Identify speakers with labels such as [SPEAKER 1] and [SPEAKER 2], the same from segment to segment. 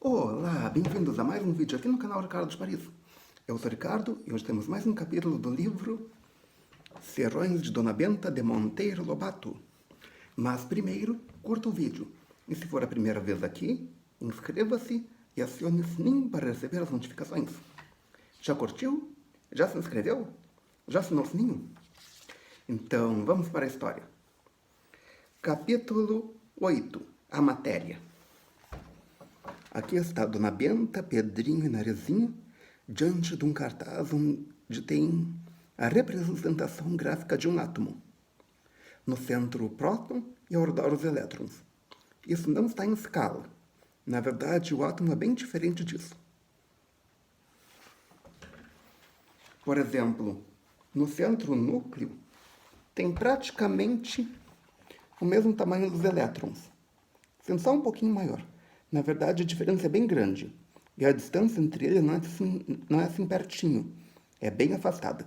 [SPEAKER 1] Olá, bem-vindos a mais um vídeo aqui no canal Ricardo de Paris. Eu sou o Ricardo e hoje temos mais um capítulo do livro Serões de Dona Benta de Monteiro Lobato. Mas primeiro, curta o vídeo. E se for a primeira vez aqui, inscreva-se e acione o sininho para receber as notificações. Já curtiu? Já se inscreveu? Já assinou o sininho? Então, vamos para a história. Capítulo 8. A Matéria. Aqui está Dona Benta, Pedrinho e Narizinho diante de um cartaz onde tem a representação gráfica de um átomo. No centro, o próton e ao redor os elétrons. Isso não está em escala. Na verdade, o átomo é bem diferente disso. Por exemplo, no centro, o núcleo tem praticamente o mesmo tamanho dos elétrons, sendo só um pouquinho maior. Na verdade, a diferença é bem grande. E a distância entre eles não é assim pertinho. É bem afastada.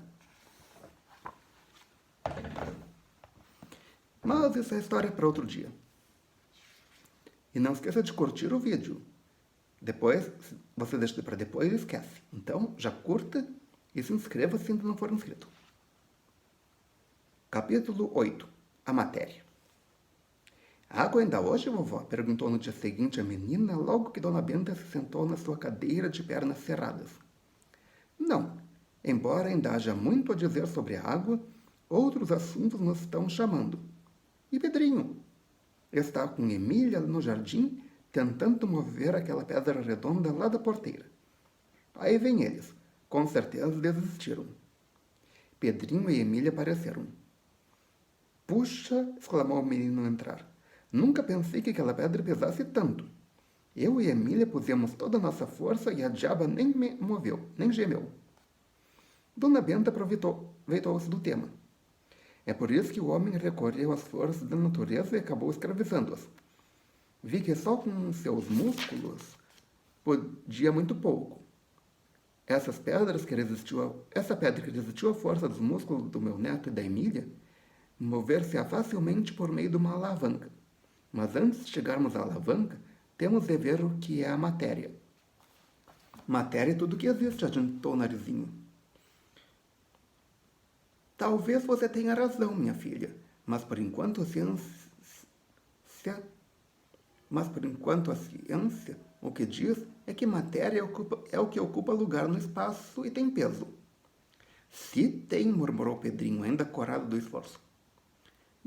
[SPEAKER 1] Mas isso é história para outro dia. E não esqueça de curtir o vídeo. Depois, você deixa para depois e esquece. Então, já curta e se inscreva se ainda não for inscrito. Capítulo 8. A Matéria. Água ainda hoje, vovó? Perguntou no dia seguinte a menina, logo que Dona Benta se sentou na sua cadeira de pernas cerradas. Não, embora ainda haja muito a dizer sobre a água, outros assuntos nos estão chamando. E Pedrinho? Está com Emília no jardim, tentando mover aquela pedra redonda lá da porteira. Aí vem eles. Com certeza desistiram. Pedrinho e Emília apareceram. Puxa! Exclamou o menino ao entrar. Nunca pensei que aquela pedra pesasse tanto. Eu e Emília pusemos toda a nossa força e a diaba nem me moveu, nem gemeu. Dona Benta aproveitou-se do tema. É por isso que o homem recorreu às forças da natureza e acabou escravizando-as. Vi que só com seus músculos podia muito pouco. Essa pedra que resistiu à força dos músculos do meu neto e da Emília, mover-se-á facilmente por meio de uma alavanca. Mas antes de chegarmos à alavanca, temos de ver o que é a matéria. Matéria é tudo que existe, adiantou o Narizinho. Talvez você tenha razão, minha filha, mas por enquanto a ciência o que diz é que matéria é o que ocupa lugar no espaço e tem peso. Se tem, murmurou Pedrinho, ainda corado do esforço.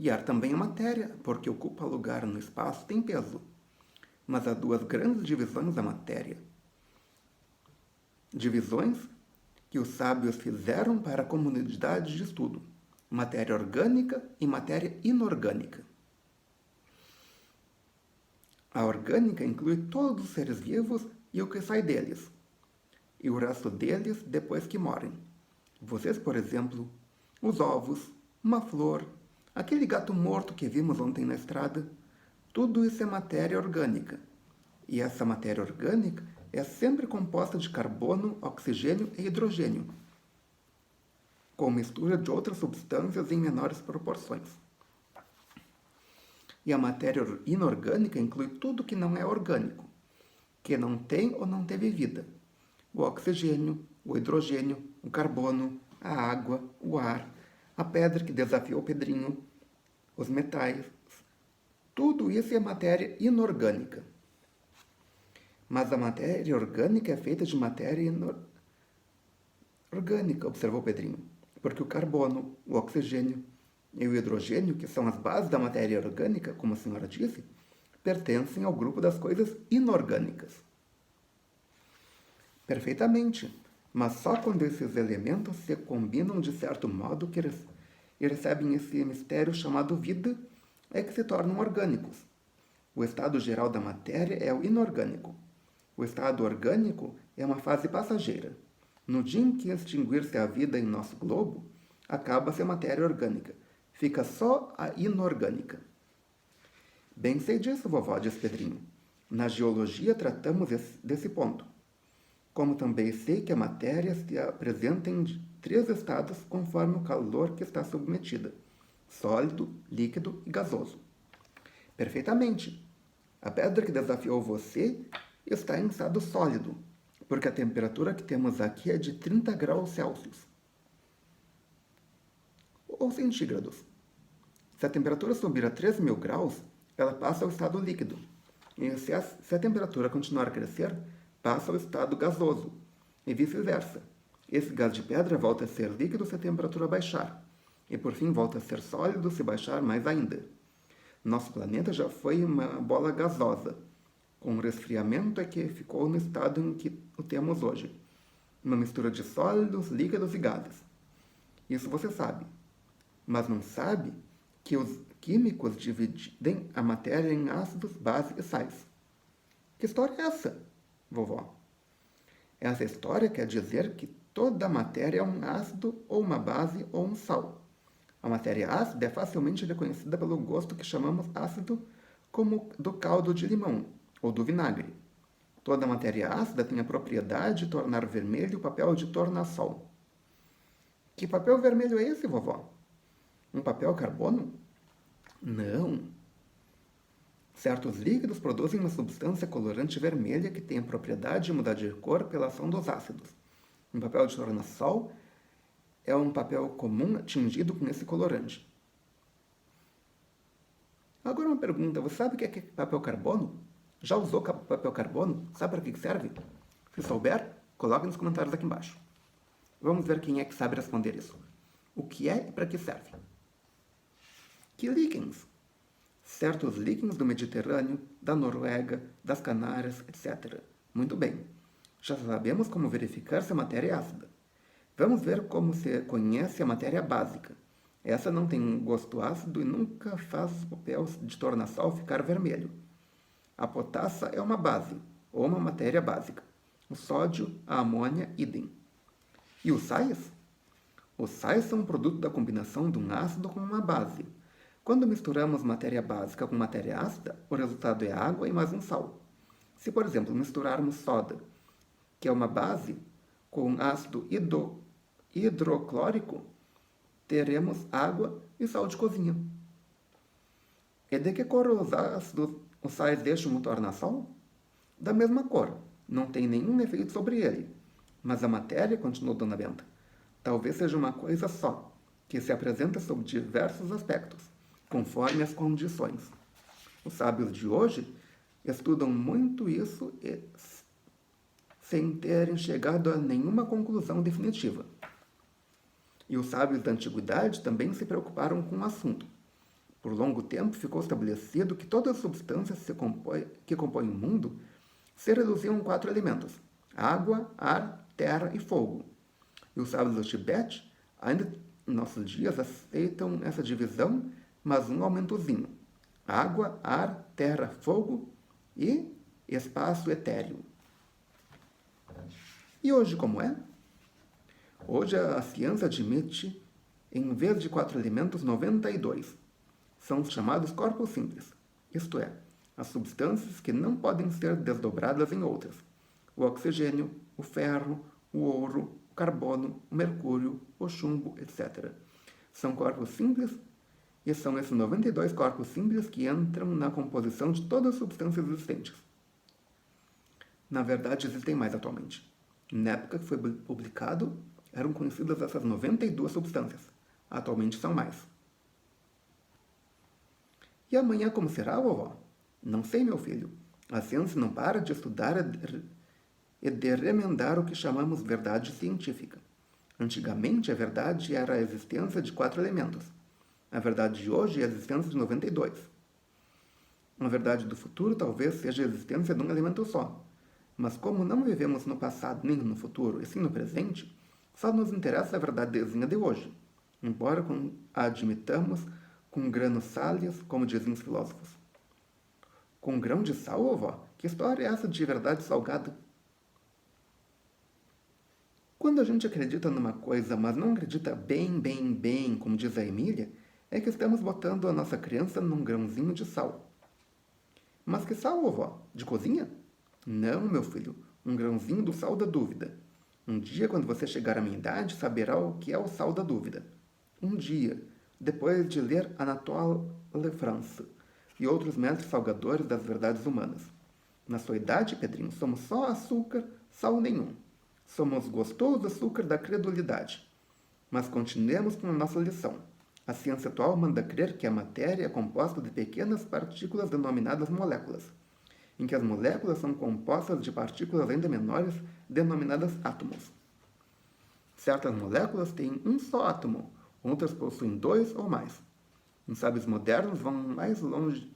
[SPEAKER 1] E ar também é matéria, porque ocupa lugar no espaço e tem peso. Mas há duas grandes divisões da matéria. Divisões que os sábios fizeram para a comunidade de estudo. Matéria orgânica e matéria inorgânica. A orgânica inclui todos os seres vivos e o que sai deles. E o resto deles depois que morrem. Vocês, por exemplo, os ovos, uma flor, aquele gato morto que vimos ontem na estrada, tudo isso é matéria orgânica. E essa matéria orgânica é sempre composta de carbono, oxigênio e hidrogênio, com mistura de outras substâncias em menores proporções. E a matéria inorgânica inclui tudo que não é orgânico, que não tem ou não teve vida. O oxigênio, o hidrogênio, o carbono, a água, o ar, a pedra que desafiou o Pedrinho, os metais, tudo isso é matéria inorgânica. Mas a matéria orgânica é feita de matéria orgânica, observou Pedrinho, porque o carbono, o oxigênio e o hidrogênio, que são as bases da matéria orgânica, como a senhora disse, pertencem ao grupo das coisas inorgânicas. Perfeitamente, mas só quando esses elementos se combinam de certo modo que e recebem esse mistério chamado vida, é que se tornam orgânicos. O estado geral da matéria é o inorgânico. O estado orgânico é uma fase passageira. No dia em que extinguir-se a vida em nosso globo, acaba-se a matéria orgânica. Fica só a inorgânica. Bem sei disso, vovó, disse Pedrinho. Na geologia tratamos desse ponto. Como também sei que a matéria se apresenta em 3 estados conforme o calor que está submetida: sólido, líquido e gasoso. Perfeitamente. A pedra que desafiou você está em estado sólido, porque a temperatura que temos aqui é de 30 graus Celsius, ou centígrados. Se a temperatura subir a 3.000 graus, ela passa ao estado líquido. E se a temperatura continuar a crescer, passa ao estado gasoso, e vice-versa. Esse gás de pedra volta a ser líquido se a temperatura baixar, e por fim volta a ser sólido se baixar mais ainda. Nosso planeta já foi uma bola gasosa. Com o resfriamento é que ficou no estado em que o temos hoje. Uma mistura de sólidos, líquidos e gases. Isso você sabe. Mas não sabe que os químicos dividem a matéria em ácidos, bases e sais. Que história é essa, vovó? Essa história quer dizer que toda a matéria é um ácido, ou uma base, ou um sal. A matéria ácida é facilmente reconhecida pelo gosto que chamamos ácido, como do caldo de limão ou do vinagre. Toda a matéria ácida tem a propriedade de tornar vermelho o papel de tornassol. Que papel vermelho é esse, vovó? Um papel carbono? Não. Certos líquidos produzem uma substância colorante vermelha que tem a propriedade de mudar de cor pela ação dos ácidos. Um papel de tornassol é um papel comum tingido com esse colorante. Agora uma pergunta, você sabe o que é papel carbono? Já usou papel carbono? Sabe para que serve? Se souber, coloque nos comentários aqui embaixo. Vamos ver quem é que sabe responder isso. O que é e para que serve? Que líquens? Certos líquens do Mediterrâneo, da Noruega, das Canárias, etc. Muito bem. Já sabemos como verificar se a matéria é ácida. Vamos ver como se conhece a matéria básica. Essa não tem gosto ácido e nunca faz o papel de tornassol ficar vermelho. A potassa é uma base, ou uma matéria básica. O sódio, a amônia, idem. E os sais? Os sais são um produto da combinação de um ácido com uma base. Quando misturamos matéria básica com matéria ácida, o resultado é água e mais um sal. Se, por exemplo, misturarmos soda, que é uma base, com ácido hidroclórico, teremos água e sal de cozinha. E de que cor os sais deixam o tornassol? Da mesma cor, não tem nenhum efeito sobre ele. Mas a matéria, continuou Dona Benta, talvez seja uma coisa só, que se apresenta sob diversos aspectos, conforme as condições. Os sábios de hoje estudam muito isso e sem terem chegado a nenhuma conclusão definitiva. E os sábios da antiguidade também se preocuparam com o assunto. Por longo tempo ficou estabelecido que todas as substâncias que compõem o mundo se reduziam a 4 elementos: água, ar, terra e fogo. E os sábios do Tibete, ainda em nossos dias, aceitam essa divisão, mas um aumentozinho: água, ar, terra, fogo e espaço etéreo. E hoje como é? Hoje a ciência admite, em vez de 4 elementos, 92. São os chamados corpos simples, isto é, as substâncias que não podem ser desdobradas em outras. O oxigênio, o ferro, o ouro, o carbono, o mercúrio, o chumbo, etc. São corpos simples e são esses 92 corpos simples que entram na composição de todas as substâncias existentes. Na verdade, existem mais atualmente. Na época que foi publicado, eram conhecidas essas 92 substâncias. Atualmente são mais. E amanhã como será, vovó? Não sei, meu filho. A ciência não para de estudar e de remendar o que chamamos verdade científica. Antigamente, a verdade era a existência de 4 elementos. A verdade de hoje é a existência de 92. A verdade do futuro talvez seja a existência de um elemento só. Mas como não vivemos no passado nem no futuro, e sim no presente, só nos interessa a verdadezinha de hoje, embora a admitamos com grãos salios, como dizem os filósofos. Com grão de sal, vovó? Que história é essa de verdade salgada? Quando a gente acredita numa coisa, mas não acredita bem, como diz a Emília, é que estamos botando a nossa crença num grãozinho de sal. Mas que sal, vovó? De cozinha? Não, meu filho, um grãozinho do sal da dúvida. Um dia, quando você chegar à minha idade, saberá o que é o sal da dúvida. Um dia, depois de ler Anatole France e outros mestres salgadores das verdades humanas. Na sua idade, Pedrinho, somos só açúcar, sal nenhum. Somos gostoso açúcar da credulidade. Mas continuemos com a nossa lição. A ciência atual manda crer que a matéria é composta de pequenas partículas denominadas moléculas, em que as moléculas são compostas de partículas ainda menores denominadas átomos. Certas moléculas têm um só átomo, outras possuem dois ou mais. Os sábios modernos vão mais longe,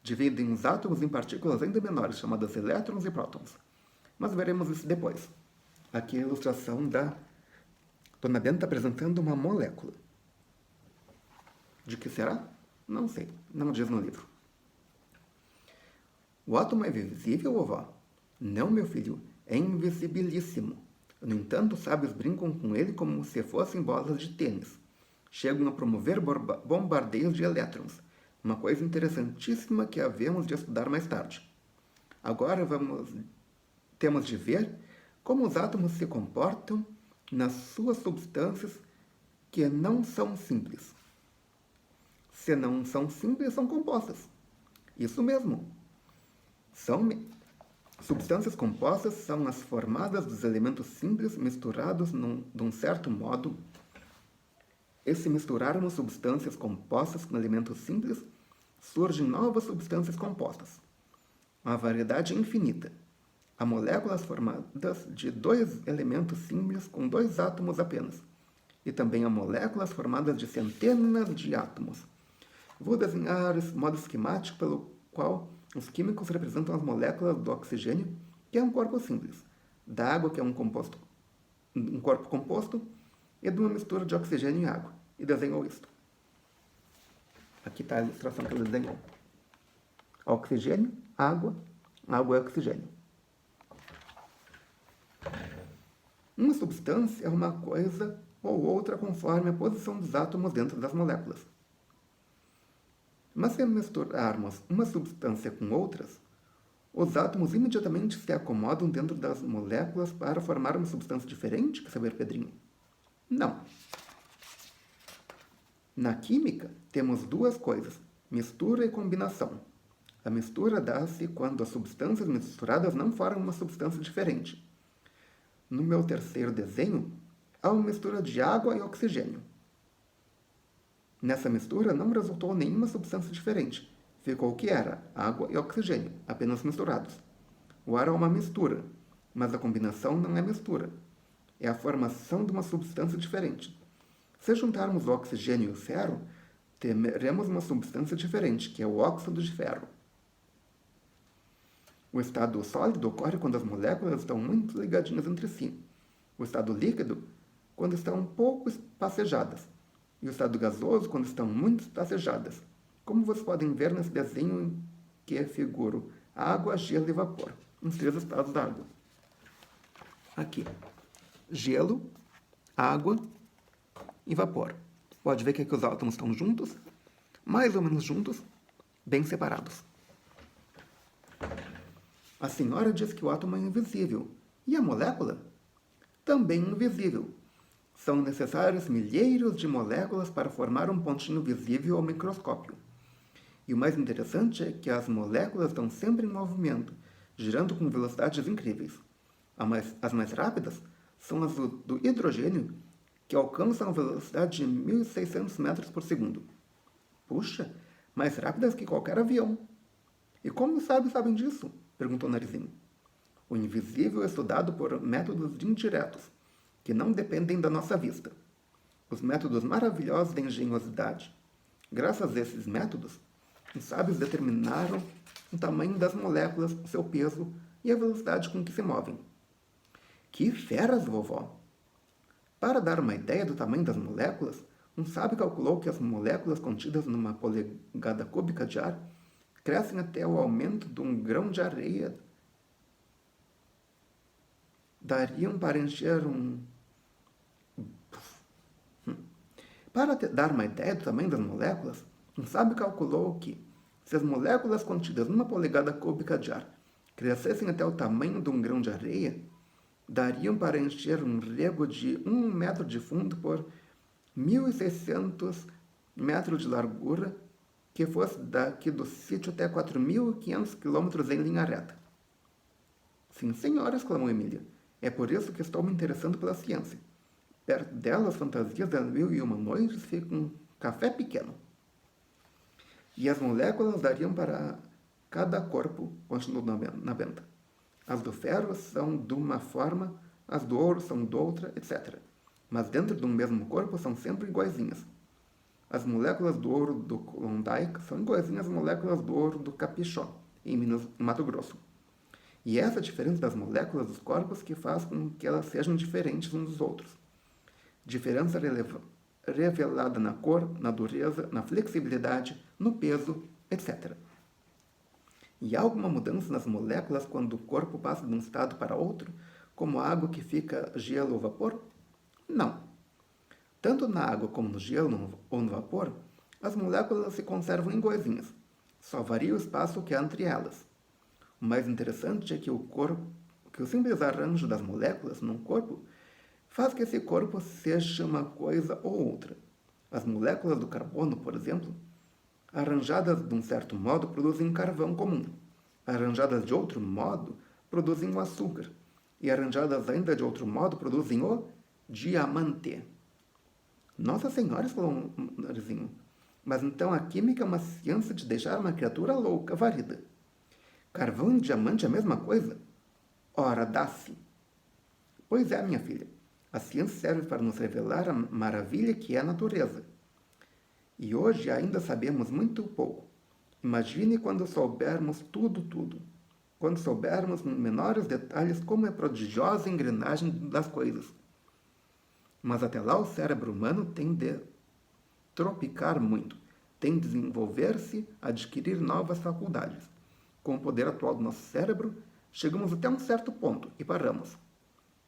[SPEAKER 1] dividem os átomos em partículas ainda menores, chamadas elétrons e prótons. Mas veremos isso depois. Aqui a ilustração da Dona Benta apresentando uma molécula. De que será? Não sei, não diz no livro. O átomo é visível, vovó? Não, meu filho, é invisibilíssimo. No entanto, os sábios brincam com ele como se fossem bolas de tênis. Chegam a promover bombardeios de elétrons, uma coisa interessantíssima que havemos de estudar mais tarde. Agora temos de ver como os átomos se comportam nas suas substâncias que não são simples. Se não são simples, são compostas. Isso mesmo. Substâncias compostas são as formadas dos elementos simples misturados de um certo modo. E se misturarmos substâncias compostas com elementos simples, surgem novas substâncias compostas. Uma variedade infinita. Há moléculas formadas de dois elementos simples com dois átomos apenas. E também há moléculas formadas de centenas de átomos. Vou desenhar esse modo esquemático pelo qual os químicos representam as moléculas do oxigênio, que é um corpo simples, da água, que é um corpo composto, e de uma mistura de oxigênio e água. E desenhou isto. Aqui está a ilustração que ele desenhou. Oxigênio, água e oxigênio. Uma substância é uma coisa ou outra conforme a posição dos átomos dentro das moléculas. Mas se misturarmos uma substância com outras, os átomos imediatamente se acomodam dentro das moléculas para formar uma substância diferente? Quer saber, Pedrinho? Não. Na química, temos duas coisas, mistura e combinação. A mistura dá-se quando as substâncias misturadas não formam uma substância diferente. No meu terceiro desenho, há uma mistura de água e oxigênio. Nessa mistura não resultou nenhuma substância diferente. Ficou o que era, água e oxigênio, apenas misturados. O ar é uma mistura, mas a combinação não é mistura. É a formação de uma substância diferente. Se juntarmos o oxigênio e o ferro, teremos uma substância diferente, que é o óxido de ferro. O estado sólido ocorre quando as moléculas estão muito ligadinhas entre si. O estado líquido, quando estão um pouco espacejadas. E o estado gasoso, quando estão muito espacejadas. Como vocês podem ver nesse desenho em que figuro água, gelo e vapor. Os três estados da água. Aqui. Gelo, água e vapor. Pode ver que aqui os átomos estão juntos, mais ou menos juntos, bem separados. A senhora diz que o átomo é invisível. E a molécula? Também invisível. São necessários milheiros de moléculas para formar um pontinho visível ao microscópio. E o mais interessante é que as moléculas estão sempre em movimento, girando com velocidades incríveis. As mais rápidas são as do hidrogênio, que alcançam a velocidade de 1.600 metros por segundo. Puxa, mais rápidas que qualquer avião. E como os sábios sabem disso? Perguntou Narizinho. O invisível é estudado por métodos indiretos, que não dependem da nossa vista. Os métodos maravilhosos da engenhosidade. Graças a esses métodos, os sábios determinaram o tamanho das moléculas, o seu peso e a velocidade com que se movem. Que feras, vovó! Para dar uma ideia do tamanho das moléculas, um sábio calculou que as moléculas contidas numa polegada cúbica de ar crescem até o aumento de um grão de areia. Dariam para encher um... Para dar uma ideia do tamanho das moléculas, um sábio calculou que, se as moléculas contidas numa polegada cúbica de ar crescessem até o tamanho de um grão de areia, dariam para encher um rego de 1 metro de fundo por 1.600 metros de largura que fosse daqui do sítio até 4.500 quilômetros em linha reta. Sim, senhora, exclamou Emília. É por isso que estou me interessando pela ciência. Perto dela, as fantasias das 1001 noites ficam um café pequeno. E as moléculas dariam para cada corpo, continuou na venta. As do ferro são de uma forma, as do ouro são de outra, etc. Mas dentro de um mesmo corpo são sempre iguaizinhas. As moléculas do ouro do Klondike são iguaizinhas às moléculas do ouro do Capixó, em Mato Grosso. E essa diferença das moléculas dos corpos que faz com que elas sejam diferentes uns dos outros. Diferença revelada na cor, na dureza, na flexibilidade, no peso, etc. E há alguma mudança nas moléculas quando o corpo passa de um estado para outro, como a água que fica gelo ou vapor? Não. Tanto na água como no gelo ou no vapor, as moléculas se conservam iguaizinhas. Só varia o espaço que há entre elas. O mais interessante é que o simples arranjo das moléculas num corpo faz que esse corpo seja uma coisa ou outra. As moléculas do carbono, por exemplo, arranjadas de um certo modo, produzem carvão comum. Arranjadas de outro modo, produzem o açúcar. E arranjadas ainda de outro modo, produzem o diamante. Nossa Senhora, falou um narizinho. Mas então a química é uma ciência de deixar uma criatura louca, varida. Carvão e diamante é a mesma coisa? Ora, dá-se. Pois é, minha filha. A ciência serve para nos revelar a maravilha que é a natureza. E hoje ainda sabemos muito pouco. Imagine quando soubermos tudo. Quando soubermos em menores detalhes como é prodigiosa a engrenagem das coisas. Mas até lá o cérebro humano tem de tropicar muito, tem de desenvolver-se, adquirir novas faculdades. Com o poder atual do nosso cérebro, chegamos até um certo ponto e paramos.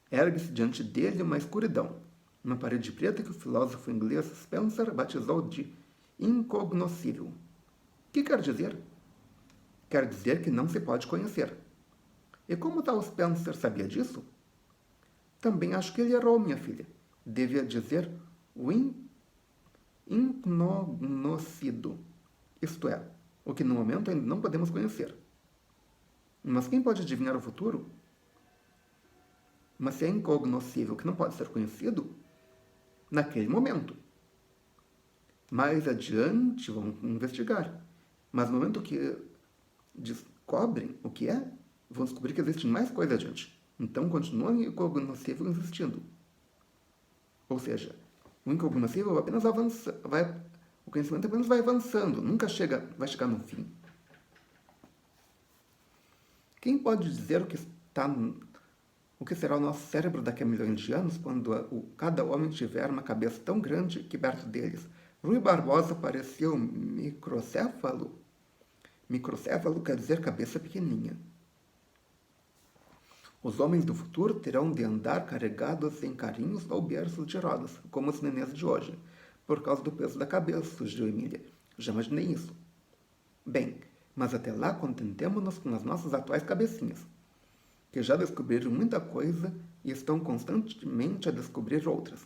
[SPEAKER 1] Ergue-se diante dele uma escuridão, uma parede preta que o filósofo inglês Spencer batizou de incognoscível. O que quer dizer? Quer dizer que não se pode conhecer. E como tal Spencer sabia disso? Também acho que ele errou, minha filha. Devia dizer o incognoscido, isto é, o que no momento ainda não podemos conhecer. Mas quem pode adivinhar o futuro? Mas se é incognoscível, que não pode ser conhecido, naquele momento. Mais adiante, vamos investigar. Mas no momento que descobrem o que é, vão descobrir que existe mais coisa adiante. Então, continua o incognoscível existindo. Ou seja, o incognoscível apenas avança, o conhecimento apenas vai avançando, nunca vai chegar no fim. Quem pode dizer o que será o nosso cérebro daqui a milhões de anos, quando cada homem tiver uma cabeça tão grande que perto deles? Rui Barbosa pareceu microcéfalo. Microcéfalo quer dizer cabeça pequenininha. Os homens do futuro terão de andar carregados em carrinhos ou berços de rodas, como os nenês de hoje, por causa do peso da cabeça, sugeriu Emília. Já imaginei isso. Bem, mas até lá contentemo-nos com as nossas atuais cabecinhas, que já descobriram muita coisa e estão constantemente a descobrir outras.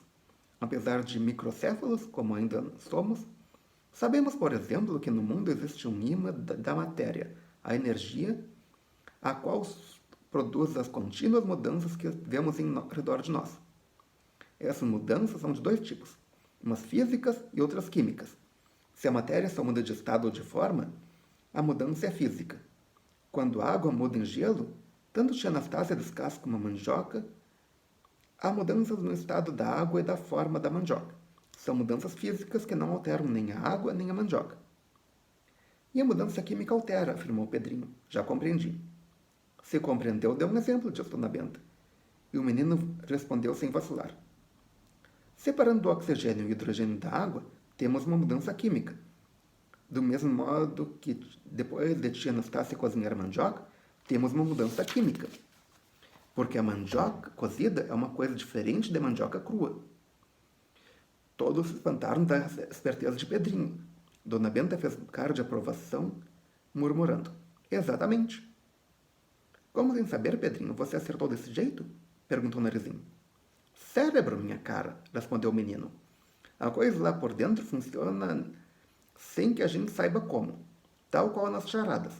[SPEAKER 1] Apesar de microcéfalos, como ainda somos, sabemos, por exemplo, que no mundo existe um imã da matéria, a energia, a qual produz as contínuas mudanças que vemos ao redor de nós. Essas mudanças são de dois tipos, umas físicas e outras químicas. Se a matéria só muda de estado ou de forma, a mudança é física. Quando a água muda em gelo, tanto Tia Anastácia descasca uma mandioca, há mudanças no estado da água e da forma da mandioca. São mudanças físicas que não alteram nem a água nem a mandioca. E a mudança química altera, afirmou Pedrinho. Já compreendi. Se compreendeu, deu um exemplo, disse Dona Benta. E o menino respondeu sem vacilar. Separando o oxigênio e o hidrogênio da água, temos uma mudança química. Do mesmo modo que, depois de Tia Anastácia cozinhar a mandioca, temos uma mudança química. Porque a mandioca cozida é uma coisa diferente da mandioca crua. Todos se espantaram da esperteza de Pedrinho. Dona Benta fez cara de aprovação, murmurando. Exatamente. Como sem saber, Pedrinho, você acertou desse jeito? Perguntou o Narizinho. Cérebro, minha cara, respondeu o menino. A coisa lá por dentro funciona sem que a gente saiba como, tal qual nas charadas.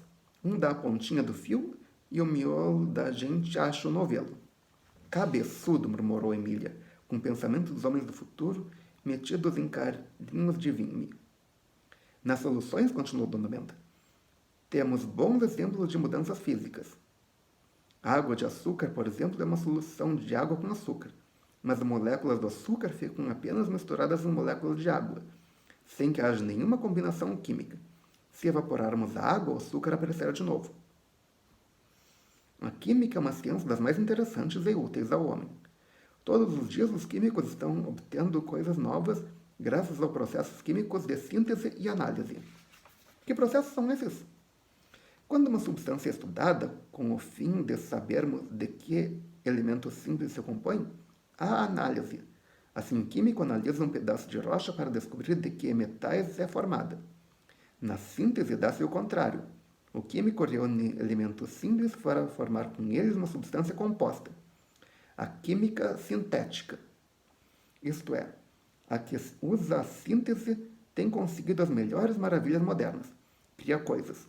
[SPEAKER 1] Um dá a pontinha do fio e o miolo da gente acha o novelo. Cabeçudo, murmurou Emília, com o pensamento dos homens do futuro metidos em carrinhos de vinho. Nas soluções, continuou Dona Benta, temos bons exemplos de mudanças físicas. A água de açúcar, por exemplo, é uma solução de água com açúcar, mas as moléculas do açúcar ficam apenas misturadas em moléculas de água, sem que haja nenhuma combinação química. Se evaporarmos a água, o açúcar aparecerá de novo. A química é uma ciência das mais interessantes e úteis ao homem. Todos os dias os químicos estão obtendo coisas novas graças aos processos químicos de síntese e análise. Que processos são esses? Quando uma substância é estudada com o fim de sabermos de que elemento simples se compõe, há análise. Assim, o químico analisa um pedaço de rocha para descobrir de que metais é formada. Na síntese, dá-se o contrário. O químico reúne elementos simples para formar com eles uma substância composta. A química sintética, isto é, a que usa a síntese, tem conseguido as melhores maravilhas modernas. Cria coisas.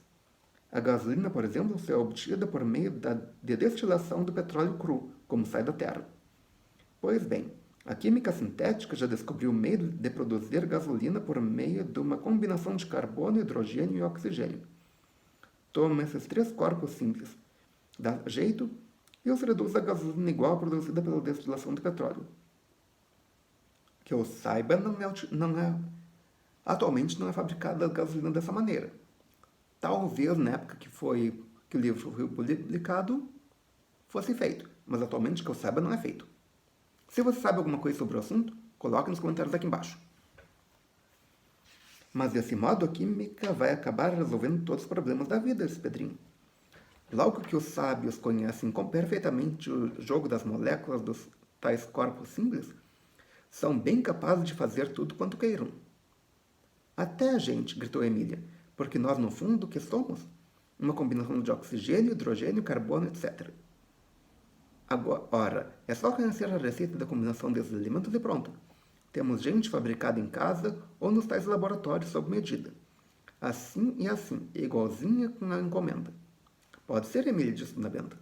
[SPEAKER 1] A gasolina, por exemplo, é obtida por meio de destilação do petróleo cru, como sai da terra. Pois bem, a química sintética já descobriu o meio de produzir gasolina por meio de uma combinação de carbono, hidrogênio e oxigênio. Toma esses três corpos simples, dá jeito e os reduz a gasolina igual produzida pela destilação do petróleo. Que eu saiba, atualmente não é fabricada gasolina dessa maneira. Talvez na época que o livro foi publicado fosse feito, mas atualmente que eu saiba não é feito. Se você sabe alguma coisa sobre o assunto, coloque nos comentários aqui embaixo. Mas desse modo a química vai acabar resolvendo todos os problemas da vida, disse Pedrinho. Logo que os sábios conhecem perfeitamente o jogo das moléculas dos tais corpos simples, são bem capazes de fazer tudo quanto queiram. Até a gente, gritou Emília, porque nós, no fundo, o que somos? Uma combinação de oxigênio, hidrogênio, carbono, etc. Agora, é só conhecer a receita da combinação desses elementos e pronto. Temos gente fabricada em casa ou nos tais laboratórios sob medida. Assim e assim, igualzinha com a encomenda. Pode ser, Emília, disse Dona Benta.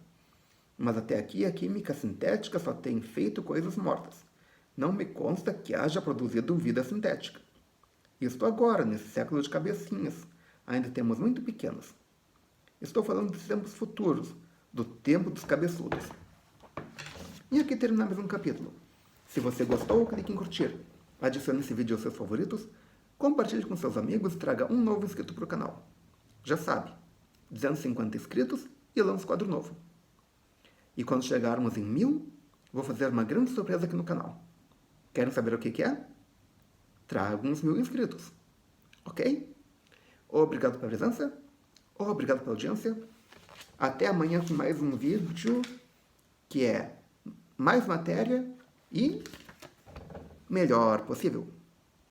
[SPEAKER 1] Mas até aqui a química sintética só tem feito coisas mortas. Não me consta que haja produzido vida sintética. Isto agora, nesse século de cabecinhas, ainda temos muito pequenas. Estou falando dos tempos futuros, do tempo dos cabeçudos. E aqui terminamos um capítulo. Se você gostou, clique em curtir. Adicione esse vídeo aos seus favoritos, compartilhe com seus amigos e traga um novo inscrito para o canal. Já sabe, 250 inscritos e lanço quadro novo. E quando chegarmos em 1000, vou fazer uma grande surpresa aqui no canal. Querem saber o que é? Trago uns 1000 inscritos. Ok? Obrigado pela presença. Obrigado pela audiência. Até amanhã com mais um vídeo que é mais matéria e melhor possível.